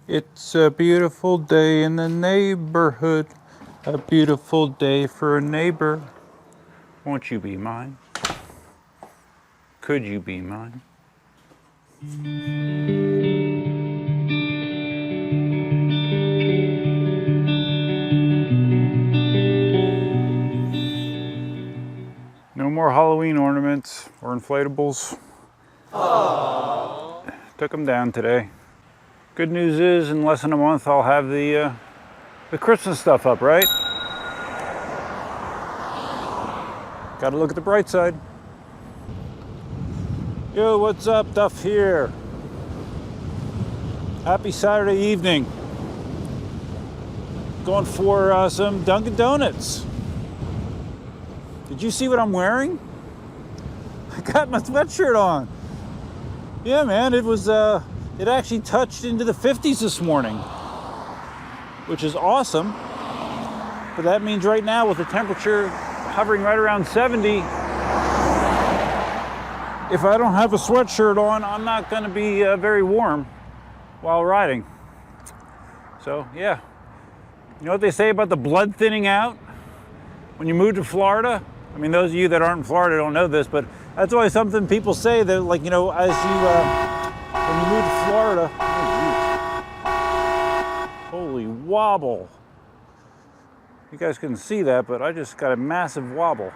It's a beautiful day in the neighborhood. A beautiful day for a neighbor. Won't you be mine? Could you be mine? No more Halloween ornaments or inflatables. Aww. Took them down today. Good news is, in less than a month, I'll have the Christmas stuff up, right? Gotta look at the bright side. Yo, what's up, Duff here? Happy Saturday evening. Going for some Dunkin' Donuts. Did you see what I'm wearing? I got my sweatshirt on. Yeah, man, it was, it actually touched into the 50s this morning, which is awesome. But that means right now, with the temperature hovering right around 70, if I don't have a sweatshirt on, I'm not gonna be very warm while riding. So, yeah. You know what they say about the blood thinning out when you move to Florida? I mean, those of you that aren't in Florida don't know this, but that's always something people say that, like, you know, as you, when you move to Florida, oh, holy wobble. You guys couldn't see that, but I just got a massive wobble.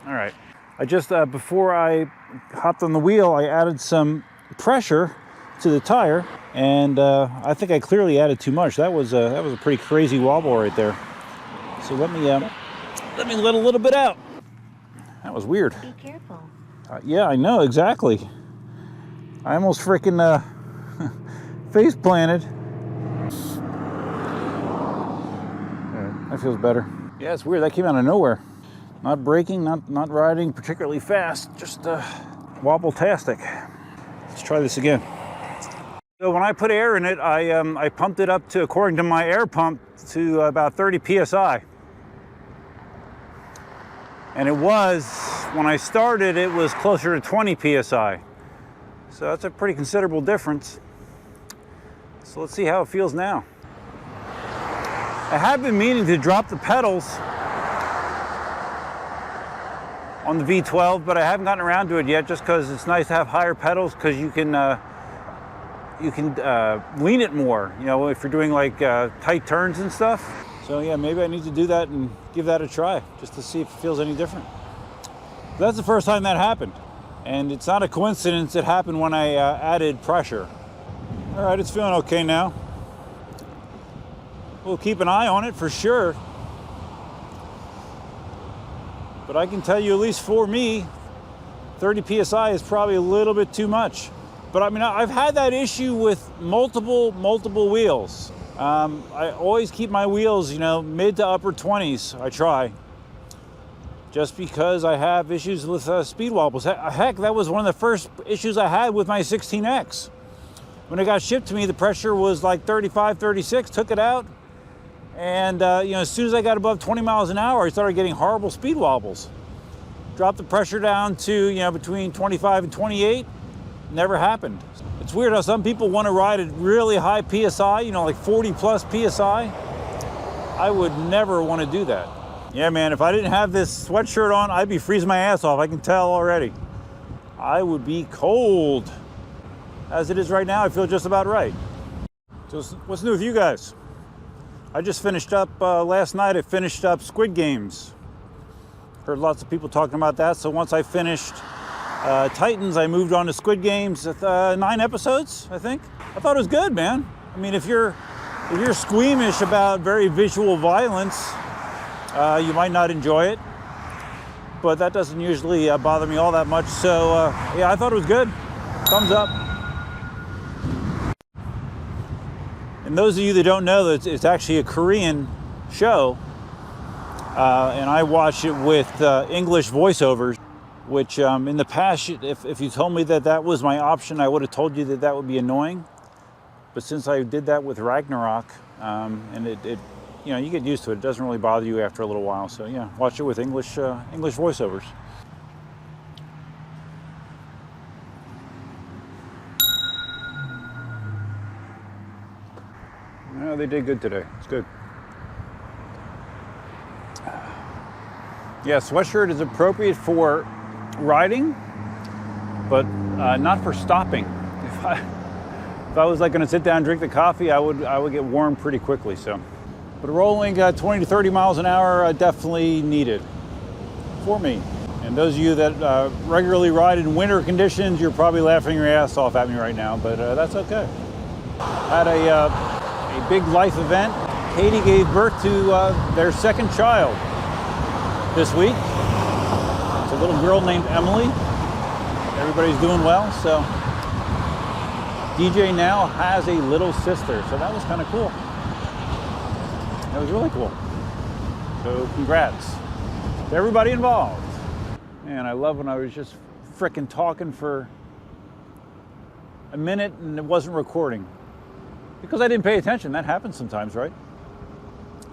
All right, I just, before I hopped on the wheel, I added some pressure to the tire, and I think I clearly added too much. That was a pretty crazy wobble right there. So let me let a little bit out. That was weird. Be careful. Yeah, I know, exactly. I almost freaking face planted. That feels better. Yeah, it's weird. That came out of nowhere. Not braking, not riding particularly fast, just wobble-tastic. Let's try this again. So when I put air in it, I pumped it up to, according to my air pump, to about 30 PSI. And it was, when I started, it was closer to 20 PSI. So that's a pretty considerable difference. So let's see how it feels now. I have been meaning to drop the pedals on the V12, but I haven't gotten around to it yet, just because it's nice to have higher pedals, because you can lean it more, you know, if you're doing like tight turns and stuff. So yeah, maybe I need to do that and give that a try, just to see if it feels any different. That's the first time that happened. And it's not a coincidence, it happened when I added pressure. All right, it's feeling okay now. We'll keep an eye on it for sure. But I can tell you, at least for me, 30 PSI is probably a little bit too much. But I mean, I've had that issue with multiple wheels. I always keep my wheels, you know, mid to upper 20s, I try. Just because I have issues with speed wobbles. Heck, that was one of the first issues I had with my 16X. When it got shipped to me, the pressure was like 35, 36, took it out. And you know, as soon as I got above 20 miles an hour, I started getting horrible speed wobbles. Dropped the pressure down to, you know, between 25 and 28, never happened. It's weird how some people want to ride at really high PSI, you know, like 40 plus PSI. I would never want to do that. Yeah, man, if I didn't have this sweatshirt on, I'd be freezing my ass off. I can tell already. I would be cold. As it is right now, I feel just about right. So what's new with you guys? I just finished up, last night I finished up Squid Games. Heard lots of people talking about that, so once I finished Titans, I moved on to Squid Games, 9 episodes, I think. I thought it was good, man. I mean, if you're squeamish about very visual violence, you might not enjoy it, but that doesn't usually bother me all that much. So yeah, I thought it was good. Thumbs up. And those of you that don't know, that it's actually a Korean show, and I watch it with English voiceovers, which in the past, if you told me that was my option, I would have told you that would be annoying. But since I did that with Ragnarok, and it you know, you get used to it. It doesn't really bother you after a little while. So yeah, watch it with English voiceovers. No, they did good today. It's good. Yeah, sweatshirt is appropriate for riding, but not for stopping. If I was like gonna sit down and drink the coffee, I would get warm pretty quickly. So, but rolling 20 to 30 miles an hour definitely needed for me. And those of you that regularly ride in winter conditions, you're probably laughing your ass off at me right now, but that's okay. Had a big life event. Katie gave birth to their second child this week. It's a little girl named Emily. Everybody's doing well, so DJ now has a little sister, so that was kind of cool. That was really cool. So congrats to everybody involved. Man, I love when I was just frickin' talking for a minute and it wasn't recording because I didn't pay attention. That happens sometimes, right?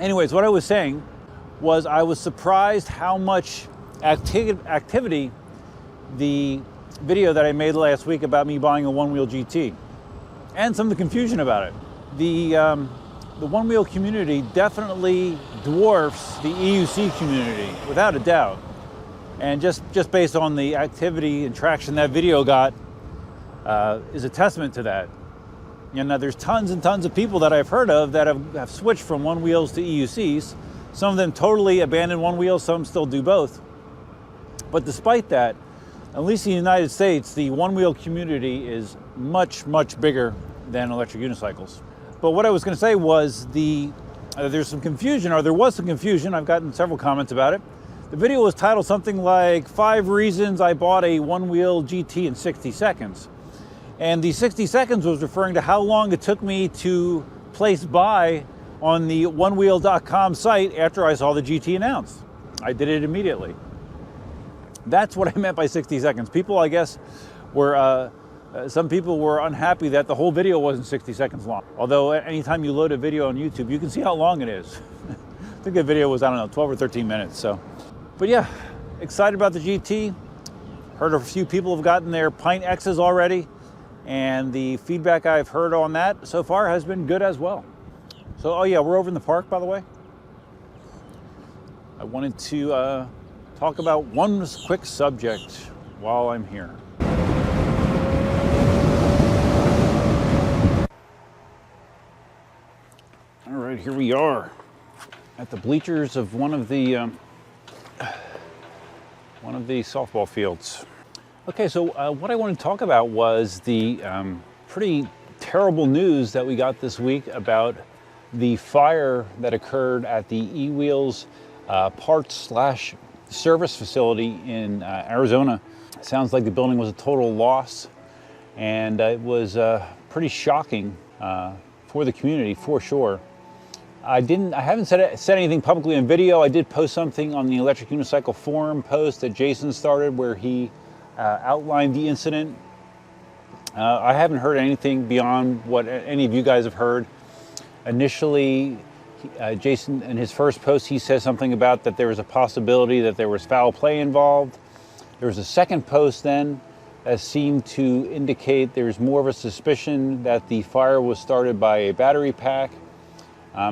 Anyways, what I was saying was I was surprised how much activity the video that I made last week about me buying a one-wheel GT and some of the confusion about it. The one-wheel community definitely dwarfs the EUC community, without a doubt. And just based on the activity and traction that video got is a testament to that. And now there's tons and tons of people that I've heard of that have switched from one wheels to EUCs. Some of them totally abandoned one wheel, some still do both. But despite that, at least in the United States, the one wheel community is much, much bigger than electric unicycles. But what I was going to say was there's some confusion, or there was some confusion. I've gotten several comments about it. The video was titled something like 5 reasons I bought a one-wheel GT in 60 seconds. And the 60 seconds was referring to how long it took me to place buy on the onewheel.com site after I saw the GT announced. I did it immediately. That's what I meant by 60 seconds. People, I guess, were, some people were unhappy that the whole video wasn't 60 seconds long. Although anytime you load a video on YouTube, you can see how long it is. I think the video was, I don't know, 12 or 13 minutes, so. But yeah, excited about the GT. Heard a few people have gotten their Pint X's already, and the feedback I've heard on that so far has been good as well. So, oh yeah, we're over in the park, by the way. I wanted to talk about one quick subject while I'm here. All right, here we are at the bleachers of one of the softball fields. Okay, so what I wanted to talk about was the pretty terrible news that we got this week about the fire that occurred at the Ewheels parts/service facility in Arizona. It sounds like the building was a total loss, and it was pretty shocking for the community, for sure. I haven't said anything publicly on video. I did post something on the Electric Unicycle forum post that Jason started where he outlined the incident. I haven't heard anything beyond what any of you guys have heard. Initially, Jason, in his first post, he says something about that there was a possibility that there was foul play involved. There was a second post then that seemed to indicate there's more of a suspicion that the fire was started by a battery pack.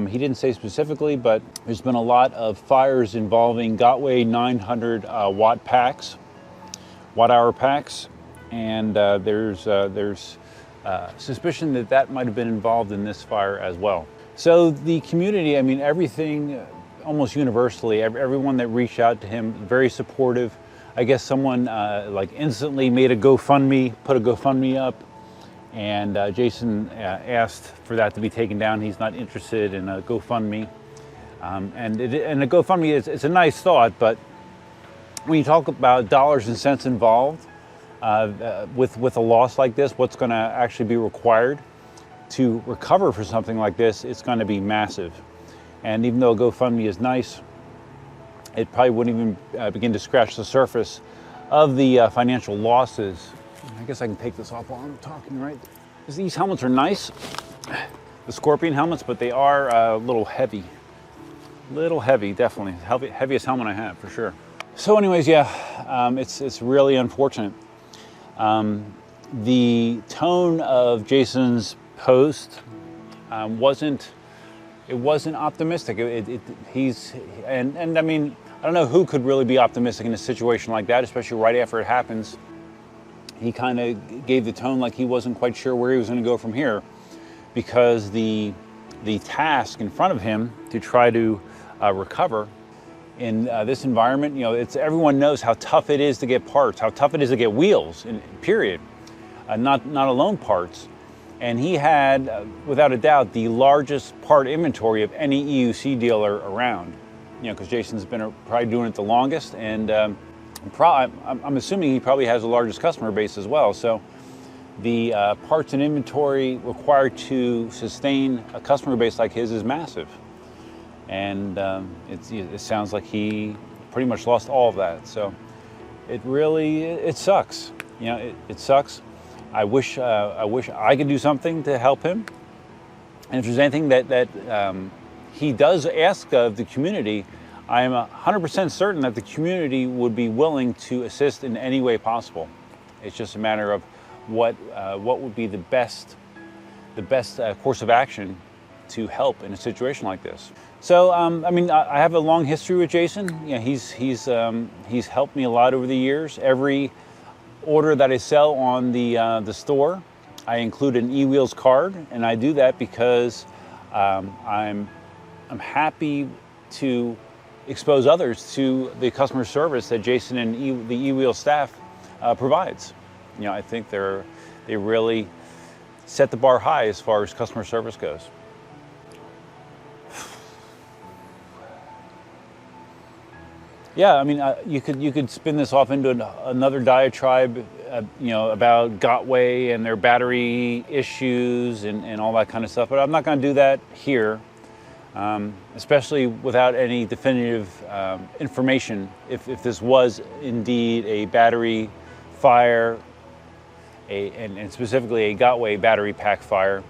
He didn't say specifically, but there's been a lot of fires involving Gotway 900 watt-hour packs, and there's suspicion that that might have been involved in this fire as well. So the community, I mean, everything, almost universally, everyone that reached out to him, very supportive. I guess someone like instantly made a GoFundMe, put a GoFundMe up, and Jason asked for that to be taken down. He's not interested in a GoFundMe. And a GoFundMe, it's a nice thought, but when you talk about dollars and cents involved with a loss like this, what's going to actually be required to recover for something like this, it's going to be massive. And even though a GoFundMe is nice, it probably wouldn't even begin to scratch the surface of the financial losses. I guess I can take this off while I'm talking, right? These helmets are nice, the Scorpion helmets, but they are a little heavy. Little heavy, definitely. Heaviest helmet I have, for sure. So anyways, yeah, it's really unfortunate. The tone of Jason's post wasn't it wasn't optimistic. And I mean, I don't know who could really be optimistic in a situation like that, especially right after it happens. He kind of gave the tone like he wasn't quite sure where he was going to go from here, because the task in front of him to try to recover in this environment, you know, everyone knows how tough it is to get parts, how tough it is to get wheels, period, not alone parts. And he had, without a doubt, the largest part inventory of any EUC dealer around. You know, because Jason's been probably doing it the longest, and I'm assuming he probably has the largest customer base as well. So the parts and inventory required to sustain a customer base like his is massive. And it sounds like he pretty much lost all of that. So it sucks. You know, it sucks. I wish I could do something to help him. And if there's anything that he does ask of the community, I am 100% certain that the community would be willing to assist in any way possible. It's just a matter of what would be the best course of action to help in a situation like this. So I mean, I have a long history with Jason. You know, he's helped me a lot over the years. Every order that I sell on the store, I include an Ewheels card, and I do that because I'm happy to expose others to the customer service that Jason and the Ewheels staff provides. You know, I think they really set the bar high as far as customer service goes. Yeah, I mean, you could spin this off into another diatribe, you know, about Gotway and their battery issues and all that kind of stuff. But I'm not going to do that here, especially without any definitive information. If this was indeed a battery fire, and specifically a Gotway battery pack fire.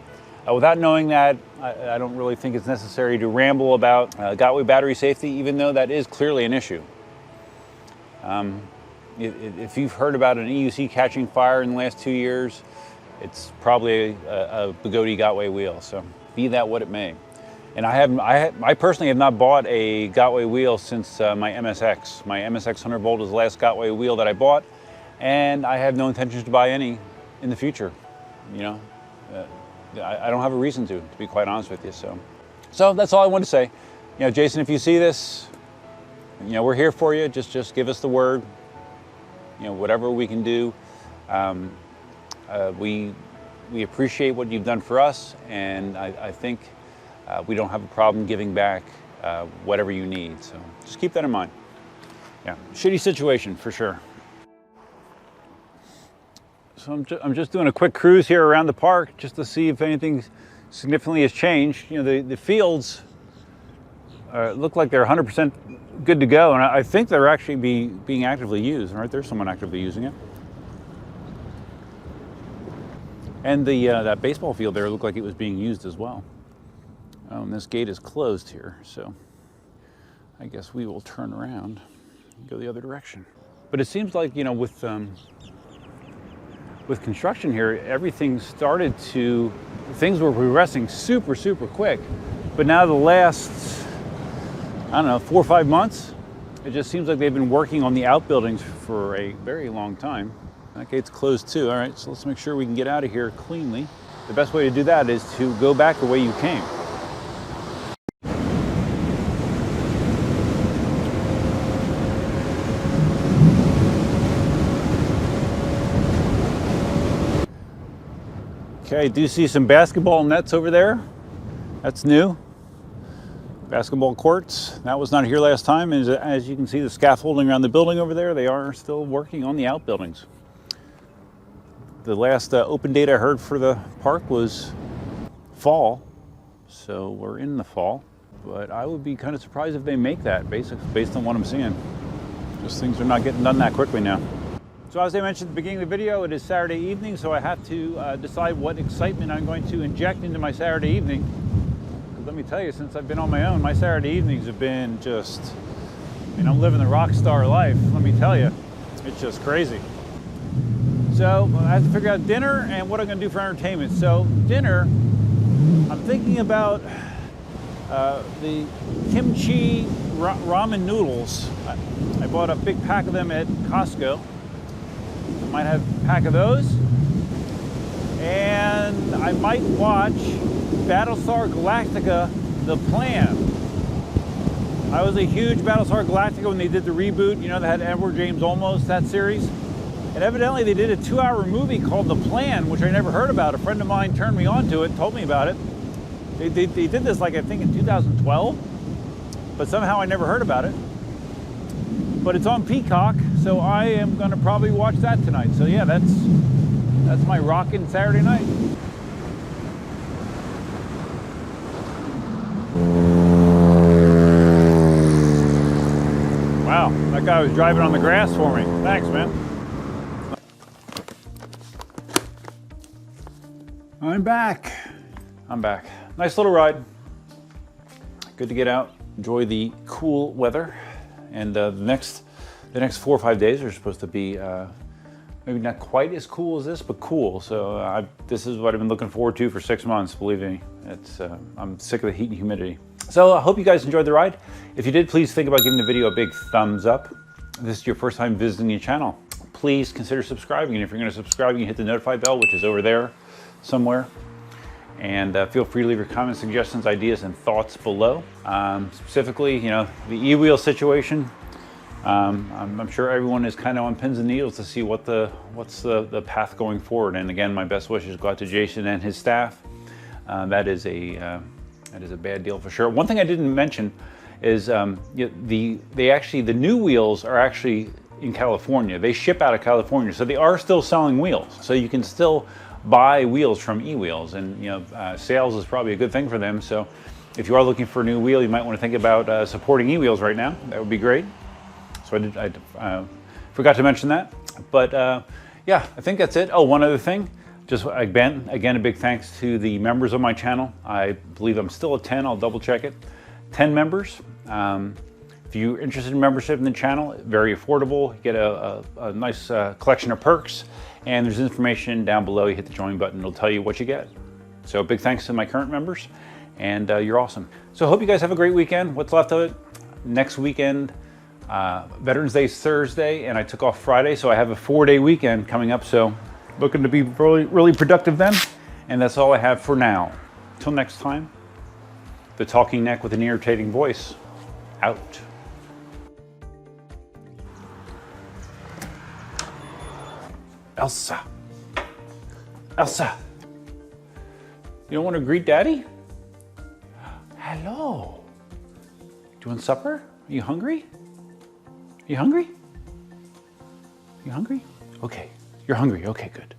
Without knowing that, I don't really think it's necessary to ramble about Gotway battery safety, even though that is clearly an issue. If you've heard about an EUC catching fire in the last 2 years, it's probably a Bugatti Gotway wheel. So be that what it may. And I personally have not bought a Gotway wheel since my MSX. My MSX 100 volt is the last Gotway wheel that I bought, and I have no intentions to buy any in the future. You know, I don't have a reason to be quite honest with you. So that's all I want to say. You know, Jason, if you see this, you know, we're here for you. Just give us the word. You know, whatever we can do. We appreciate what you've done for us, and I think we don't have a problem giving back whatever you need. So just keep that in mind. Yeah, shitty situation for sure. So I'm just doing a quick cruise here around the park just to see if anything significantly has changed. You know, the fields look like they're 100% good to go, and I think they're actually being actively used. Right, there's someone actively using it. And that baseball field there looked like it was being used as well. And this gate is closed here, so I guess we will turn around and go the other direction. But it seems like, you know, with construction here, things were progressing super quick. But now the last, I don't know, 4 or 5 months, it just seems like they've been working on the outbuildings for a very long time. That gate's closed too. All right, so let's make sure we can get out of here cleanly. The best way to do that is to go back the way you came. Okay, I do see some basketball nets over there. That's new. Basketball courts. That was not here last time. And as you can see, the scaffolding around the building over there, they are still working on the outbuildings. The last open date I heard for the park was fall. So we're in the fall. But I would be kind of surprised if they make that, based on what I'm seeing. Just things are not getting done that quickly now. So as I mentioned at the beginning of the video, it is Saturday evening, so I have to decide what excitement I'm going to inject into my Saturday evening. Because let me tell you, since I've been on my own, my Saturday evenings have been just, I mean, I'm living the rock star life, let me tell you. It's just crazy. So I have to figure out dinner and what I'm going to do for entertainment. So dinner, I'm thinking about the kimchi ramen noodles. I bought a big pack of them at Costco. I might have a pack of those. And I might watch Battlestar Galactica, The Plan. I was a huge Battlestar Galactica when they did the reboot, you know, they had Edward James Olmos, that series. And evidently they did a 2-hour movie called The Plan, which I never heard about. A friend of mine turned me on to it, told me about it. They did this, like, I think in 2012, but somehow I never heard about it. But it's on Peacock, so I am gonna probably watch that tonight. So yeah, that's my rockin' Saturday night. Wow, that guy was driving on the grass for me. Thanks, man. I'm back. Nice little ride. Good to get out, enjoy the cool weather. And the next 4 or 5 days are supposed to be maybe not quite as cool as this, but cool. So this is what I've been looking forward to for 6 months, believe me. I'm sick of the heat and humidity. So I hope you guys enjoyed the ride. If you did, please think about giving the video a big thumbs up. If this is your first time visiting the channel, please consider subscribing. And if you're gonna subscribe, you can hit the notify bell, which is over there somewhere. And feel free to leave your comments, suggestions, ideas, and thoughts below. Specifically, you know, the e-wheel situation. I'm sure everyone is kind of on pins and needles to see what's the path going forward. And again, my best wishes go out to Jason and his staff. That is a bad deal for sure. One thing I didn't mention is the new wheels are actually in California. They ship out of California, so they are still selling wheels. So you can still buy wheels from eWheels, and you know, sales is probably a good thing for them. So if you are looking for a new wheel, you might want to think about supporting eWheels right now. That would be great. So I forgot to mention that. But yeah, I think that's it. Oh, one other thing. Just again, a big thanks to the members of my channel. I believe I'm still at 10, I'll double check it. 10 members. If you're interested in membership in the channel, very affordable. You get a nice collection of perks, and there's information down below. You hit the join button, it'll tell you what you get. So big thanks to my current members, and you're awesome. So I hope you guys have a great weekend. What's left of it? Next weekend, Veterans Day is Thursday, and I took off Friday, so I have a 4-day weekend coming up. So looking to be really, really productive then. And that's all I have for now. Till next time, the talking neck with an irritating voice, out. Elsa. Elsa. You don't want to greet Daddy? Hello. Do you want supper? Are you hungry? Are you hungry? Are you hungry? Okay. You're hungry. Okay, good.